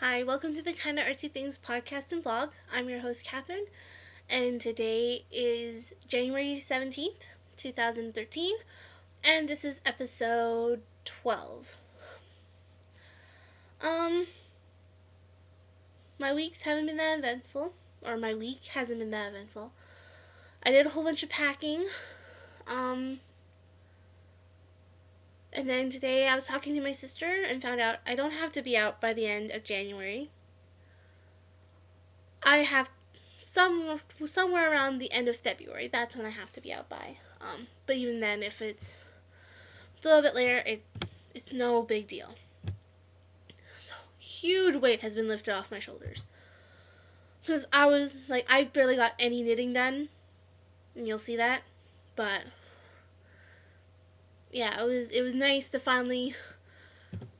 Hi, welcome to the Kinda Artsy Things podcast and blog. I'm your host, Catherine, and today is January 17th, 2013, and this is episode 12. Um, my weeks haven't been that eventful, or my week hasn't been that eventful. I did a whole bunch of packing, and then today I was talking to my sister and found out I don't have to be out by the end of January. I have somewhere around the end of February. That's when I have to be out by. But even then, if it's a little bit later, it's no big deal. So huge weight has been lifted off my shoulders. Because I barely got any knitting done, and you'll see that. But yeah, it was nice to finally.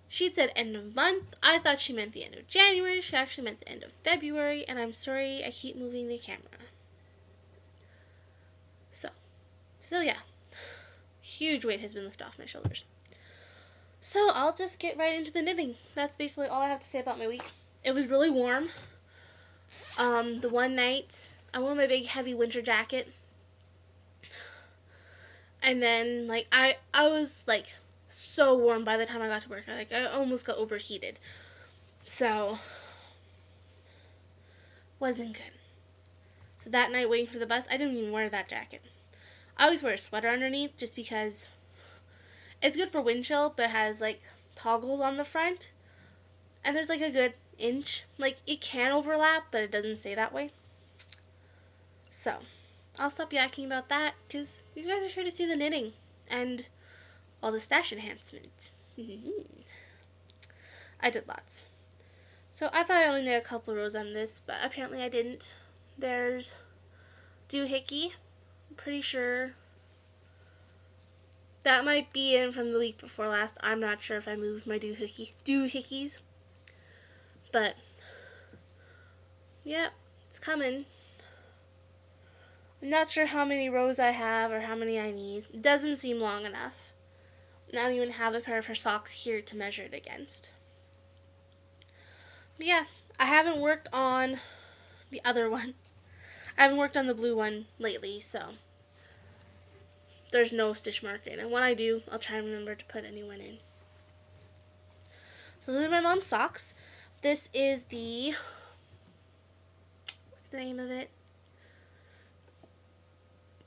She'd said end of month. I thought she meant the end of January. She actually meant the end of February, and I'm sorry I keep moving the camera. So yeah, huge weight has been lifted off my shoulders. So I'll just get right into the knitting. That's basically all I have to say about my week. It was really warm. The one night I wore my big heavy winter jacket, and then I was so warm by the time I got to work. I almost got overheated. So wasn't good. So that night waiting for the bus, I didn't even wear that jacket. I always wear a sweater underneath just because it's good for wind chill, but it has toggles on the front. And there's a good inch. It can overlap, but it doesn't stay that way. So I'll stop yakking about that because you guys are here to see the knitting and all the stash enhancements. I did lots. So I thought I only did a couple rows on this, but apparently I didn't. There's doohickey. I'm pretty sure that might be in from the week before last. I'm not sure if I moved my doohickeys. But yeah, it's coming. I'm not sure how many rows I have or how many I need. It doesn't seem long enough. I don't even have a pair of her socks here to measure it against. But yeah, I haven't worked on the other one. I haven't worked on the blue one lately, so there's no stitch mark in. And when I do, I'll try and remember to put a new one in. So those are my mom's socks. This is what's the name of it?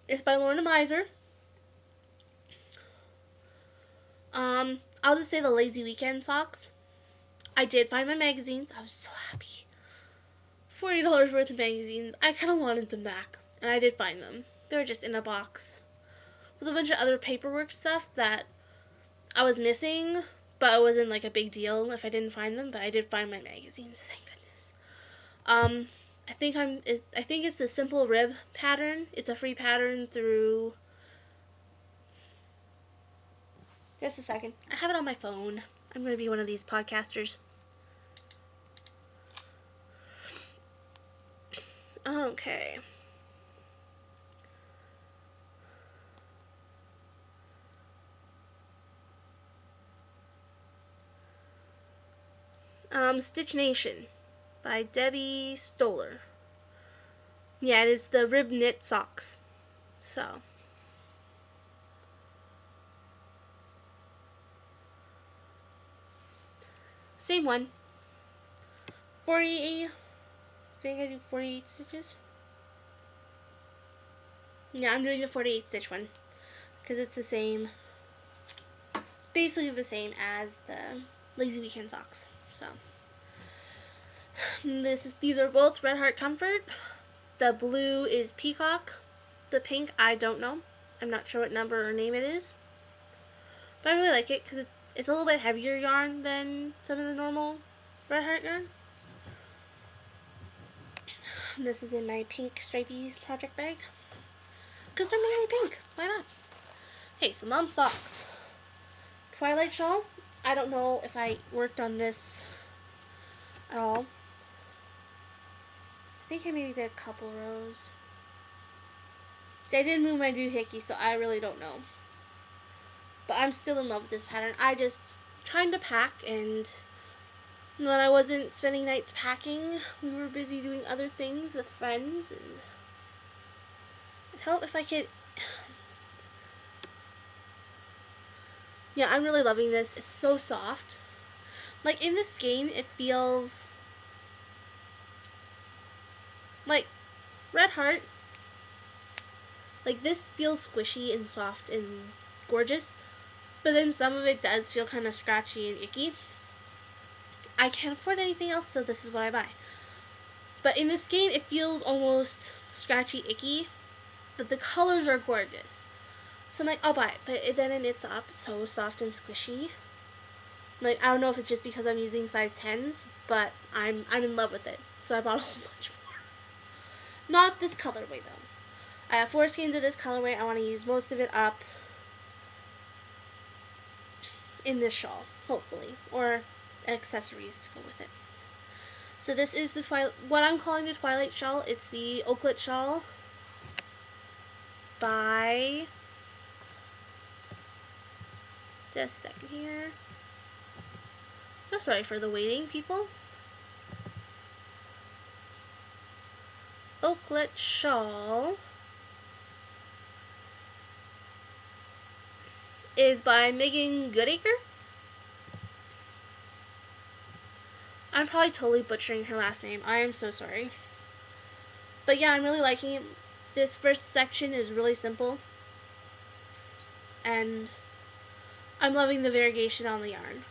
It's by Lorna Miser. I'll just say the Lazy Weekend socks. I did find my magazines. I was so happy. $40 worth of magazines. I kind of wanted them back, and I did find them. They were just in a box with a bunch of other paperwork stuff that I was missing, but it wasn't a big deal if I didn't find them. But I did find my magazines. Thank goodness. I think it's a simple rib pattern. It's a free pattern through. Just a second. I have it on my phone. I'm going to be one of these podcasters. Okay. Stitch Nation by Debbie Stoller. Yeah, it is the rib knit socks. So. Same one. 40. I think I do 48 stitches. Yeah, I'm doing the 48 stitch one because it's the same, basically the same as the Lazy Weekend socks. So these are both Red Heart Comfort. The blue is Peacock. The pink, I don't know. I'm not sure what number or name it is, but I really like it because it's a little bit heavier yarn than some of the normal Red Heart yarn. This is in my pink stripey project bag. Because they're mainly pink. Why not? Okay, so mom's socks. Twilight Shawl. I don't know if I worked on this at all. I think I maybe did a couple rows. See, I didn't move my doohickey, so I really don't know. But I'm still in love with this pattern. I just trying to pack and when I wasn't spending nights packing, we were busy doing other things with friends, and it'd help if I could. Yeah, I'm really loving this. It's so soft. Like, in this game, it feels like Red Heart. Like, this feels squishy and soft and gorgeous, but then some of it does feel kind of scratchy and icky. I can't afford anything else, so this is what I buy. But in this game, it feels almost scratchy, icky, but the colors are gorgeous. So I'm like, I'll buy it, but then it knits up so soft and squishy. Like, I don't know if it's just because I'm using size 10s, but I'm in love with it. So I bought a whole bunch more. Not this colorway though. I have 4 skeins of this colorway. I want to use most of it up in this shawl, hopefully, or accessories to go with it. So this is the what I'm calling the Twilight shawl. It's the Oaklet shawl by, just a second here. So sorry for the waiting, people. Oaklet shawl is by Megan Goodacre. I'm probably totally butchering her last name. I am so sorry. But yeah, I'm really liking it. This first section is really simple. And I'm loving the variegation on the yarn.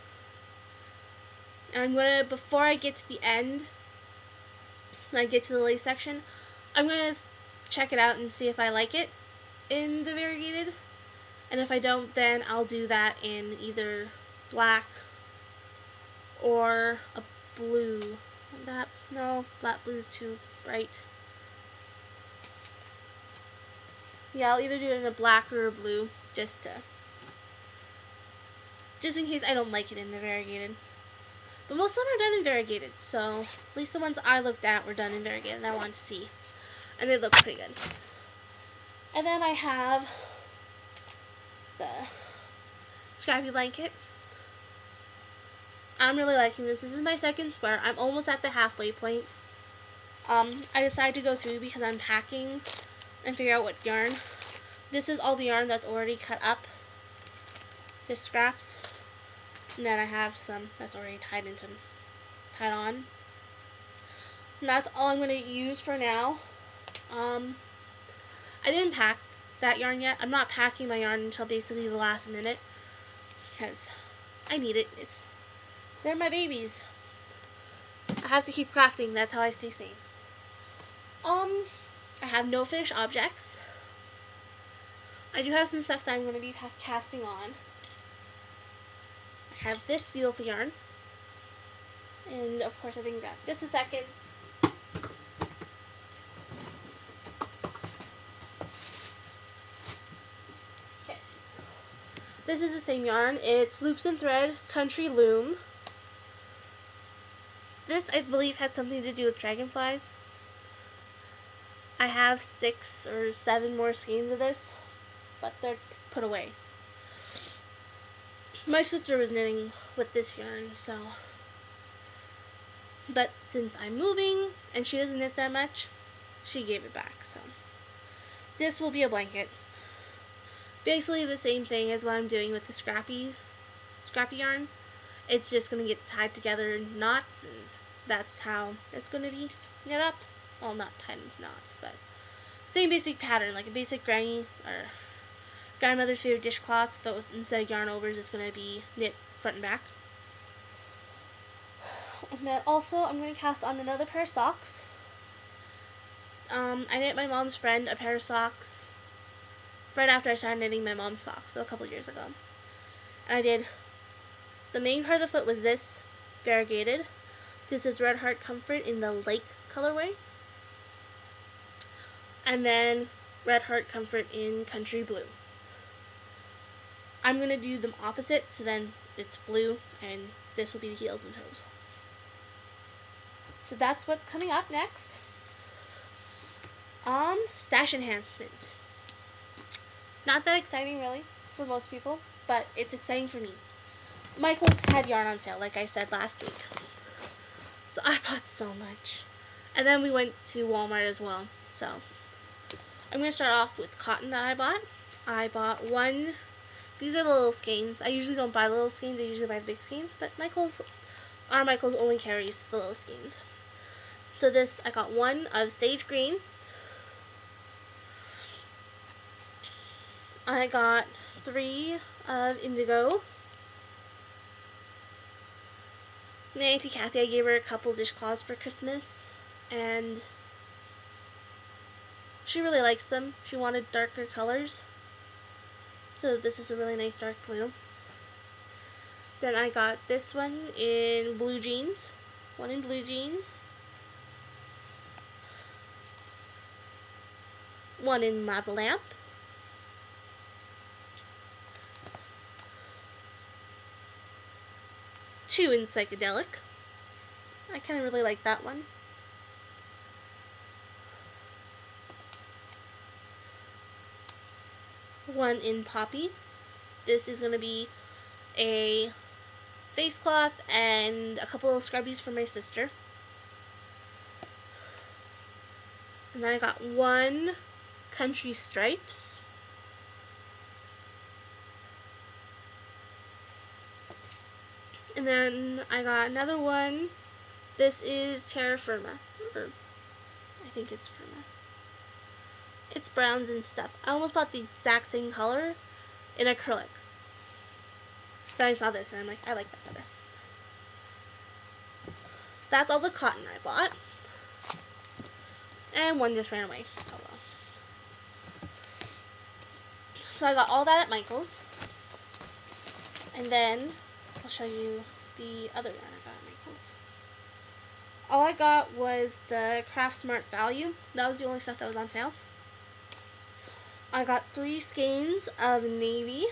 And I'm going to, before I get to the end, when I get to the lace section, I'm going to check it out and see if I like it in the variegated. And if I don't, then I'll do that in either black or a blue. No, black blue is too bright. Yeah, I'll either do it in a black or a blue, just in case I don't like it in the variegated. But most of them are done in variegated, so at least the ones I looked at were done in variegated and I wanted to see. And they look pretty good. And then I have the scrappy blanket. I'm really liking this. This is my second sweater. I'm almost at the halfway point. I decided to go through because I'm packing and figure out what yarn. This is all the yarn that's already cut up. Just scraps. And then I have some that's already tied on. And that's all I'm going to use for now. I didn't pack that yarn yet. I'm not packing my yarn until basically the last minute because I need it. They're my babies. I have to keep crafting. That's how I stay sane. I have no finished objects. I do have some stuff that I'm going to be casting on. I have this beautiful yarn. And of course I didn't grab just a second. Okay. This is the same yarn. It's Loops and Thread Country Loom. This, I believe, had something to do with dragonflies. I have 6 or 7 more skeins of this, but they're put away. My sister was knitting with this yarn, so. But since I'm moving, and she doesn't knit that much, she gave it back, so. This will be a blanket. Basically the same thing as what I'm doing with the scrappy yarn. It's just going to get tied together in knots, and that's how it's going to be knit up. Well, not tied into knots, but same basic pattern, like a basic granny or grandmother's favorite dishcloth, but instead of yarn overs, it's going to be knit front and back. And then also, I'm going to cast on another pair of socks. I knit my mom's friend a pair of socks right after I started knitting my mom's socks, so a couple years ago. And I did. The main part of the foot was this, variegated. This is Red Heart Comfort in the Lake colorway. And then Red Heart Comfort in Country Blue. I'm going to do them opposite, so then it's blue, and this will be the heels and toes. So that's what's coming up next. Stash enhancement. Not that exciting, really, for most people, but it's exciting for me. Michael's had yarn on sale, like I said last week. So I bought so much. And then we went to Walmart as well. So I'm going to start off with cotton that I bought. I bought one. These are the little skeins. I usually don't buy the little skeins. I usually buy the big skeins. But Michael's only carries the little skeins. So this, I got one of sage green. I got 3 of indigo. My Auntie Kathy, I gave her a couple dishcloths for Christmas. And she really likes them. She wanted darker colors. So this is a really nice dark blue. Then I got this one in blue jeans. One in blue jeans. One in lava lamp. Two in psychedelic. I kind of really like that one. One in poppy. This is going to be a face cloth and a couple of scrubbies for my sister. And then I got one country stripes. And then I got another one. This is terra firma. Or I think it's firma. It's browns and stuff. I almost bought the exact same color in acrylic. Then I saw this and I'm like, I like that better. So that's all the cotton I bought. And one just ran away. Oh well. So I got all that at Michael's. And then I'll show you the other yarn I got at Michael's. All I got was the Craft Smart Value. That was the only stuff that was on sale. I got 3 skeins of navy.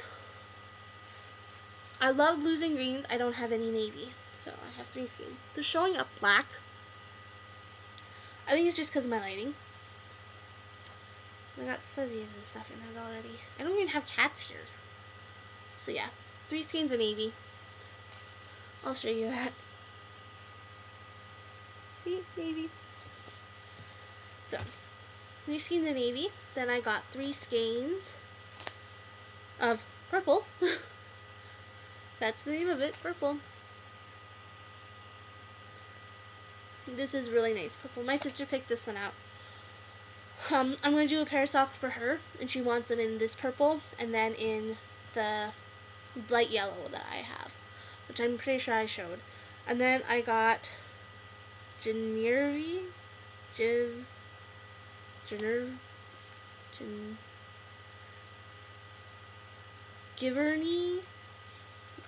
I love blues and greens. I don't have any navy. So I have 3 skeins. They're showing up black. I think it's just because of my lighting. I got fuzzies and stuff in it already. I don't even have cats here. So yeah, 3 skeins of navy. I'll show you that. See, navy. So, 3 skeins of navy. Then I got 3 skeins of purple. That's the name of it, purple. This is really nice purple. My sister picked this one out. I'm going to do a pair of socks for her, and she wants them in this purple, and then in the light yellow that I have, which I'm pretty sure I showed. And then I got Giverny.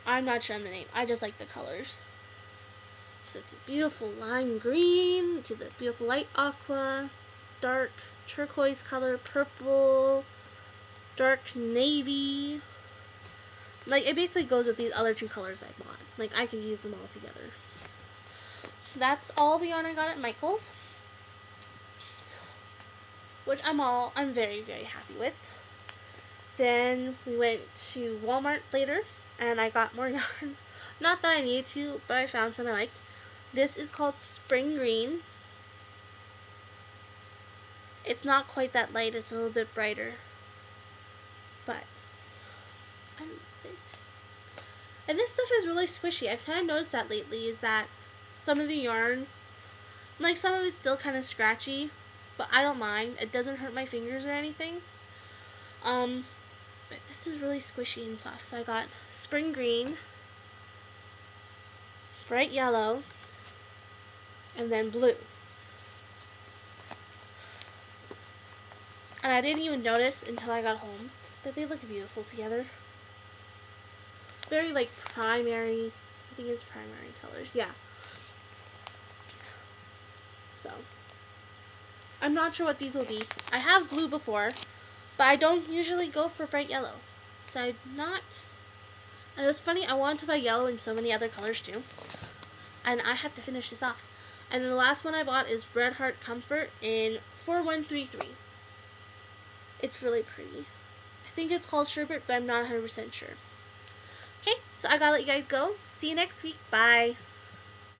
I'm not sure on the name. I just like the colors. So it's a beautiful lime green to the beautiful light aqua, dark turquoise color, purple, dark navy. Like, it basically goes with these other 2 colors I bought. Like, I could use them all together. That's all the yarn I got at Michael's, which I'm very, very happy with. Then we went to Walmart later, and I got more yarn. Not that I needed to, but I found some I liked. This is called Spring Green. It's not quite that light, it's a little bit brighter. But I love it. And this stuff is really squishy. I've kind of noticed that lately, is that some of the yarn, like some of it's still kind of scratchy, but I don't mind. It doesn't hurt my fingers or anything. But this is really squishy and soft. So I got Spring Green, bright yellow, and then blue. And I didn't even notice until I got home that they look beautiful together. Very like primary, I think it's primary colors, yeah. So, I'm not sure what these will be. I have blue before, but I don't usually go for bright yellow. So I'm not, and it was funny, I wanted to buy yellow in so many other colors too. And I have to finish this off. And then the last one I bought is Red Heart Comfort in 4133. It's really pretty. I think it's called Sherbet, but I'm not 100% sure. Okay, so I gotta let you guys go. See you next week. Bye.